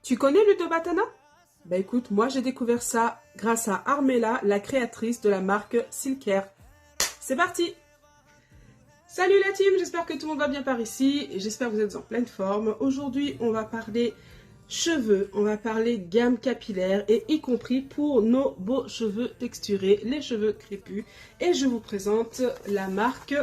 Tu connais l'huile de batana? Bah écoute, moi j'ai découvert ça grâce à Armella, la créatrice de la marque Silkair. C'est parti! Salut la team, j'espère que tout le monde va bien par ici et j'espère que vous êtes en pleine forme. Aujourd'hui, on va parler cheveux, on va parler gamme capillaire et y compris pour nos beaux cheveux texturés, les cheveux crépus. Et je vous présente la marque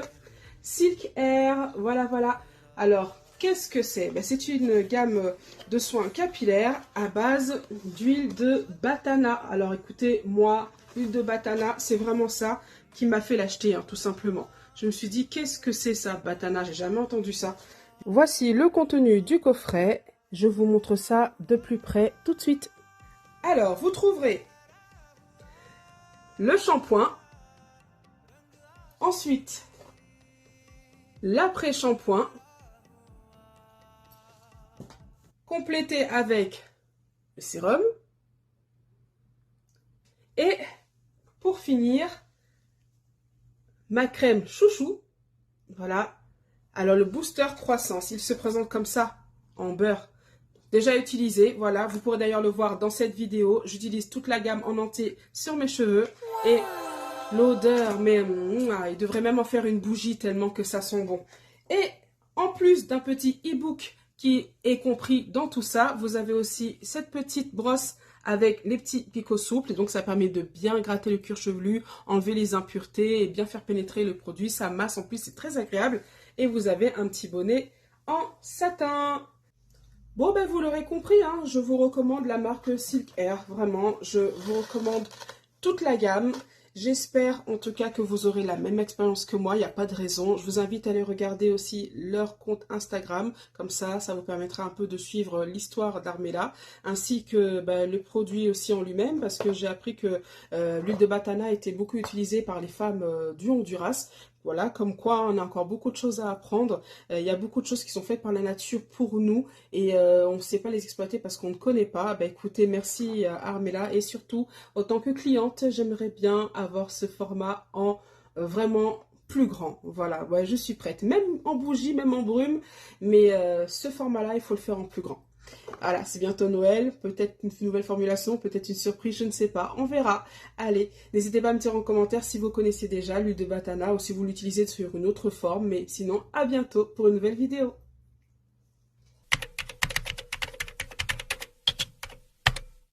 Silkair. Voilà. Alors, qu'est-ce que c'est? Ben, c'est une gamme de soins capillaires à base d'huile de batana. Alors écoutez, moi, l'huile de batana, c'est vraiment ça qui m'a fait l'acheter, hein, tout simplement. Je me suis dit, qu'est-ce que c'est ça, batana? J'ai jamais entendu ça. Voici le contenu du coffret. Je vous montre ça de plus près tout de suite. Alors, vous trouverez le shampoing. Ensuite, l'après-shampoing. Complété avec le sérum. Et pour finir, ma crème chouchou. Voilà. Alors, le booster croissance, il se présente comme ça, en beurre. Déjà utilisé, voilà. Vous pourrez d'ailleurs le voir dans cette vidéo. J'utilise toute la gamme en entier sur mes cheveux. Et l'odeur, mais il devrait même en faire une bougie tellement que ça sent bon. Et en plus d'un petit e-book qui est compris dans tout ça, vous avez aussi cette petite brosse avec les petits picots souples. Et donc, ça permet de bien gratter le cuir chevelu, enlever les impuretés et bien faire pénétrer le produit. Ça masse en plus, c'est très agréable. Et vous avez un petit bonnet en satin. Bon, ben vous l'aurez compris, hein, je vous recommande la marque Silkair. Vraiment, je vous recommande toute la gamme. J'espère en tout cas que vous aurez la même expérience que moi, il n'y a pas de raison. Je vous invite à aller regarder aussi leur compte Instagram, comme ça vous permettra un peu de suivre l'histoire d'Armella, ainsi que le produit aussi en lui-même, parce que j'ai appris que l'huile de batana était beaucoup utilisée par les femmes du Honduras. Voilà, comme quoi on a encore beaucoup de choses à apprendre. Il y a beaucoup de choses qui sont faites par la nature pour nous et on ne sait pas les exploiter parce qu'on ne connaît pas. Écoutez, merci Armella et surtout, en tant que cliente, j'aimerais bien avoir ce format en vraiment plus grand. Voilà, ouais, je suis prête. Même en bougie, même en brume, mais ce format-là, il faut le faire en plus grand. Voilà, c'est bientôt Noël, peut-être une nouvelle formulation, peut-être une surprise, je ne sais pas, on verra. Allez, n'hésitez pas à me dire en commentaire si vous connaissez déjà l'huile de batana ou si vous l'utilisez sur une autre forme, mais sinon, à bientôt pour une nouvelle vidéo.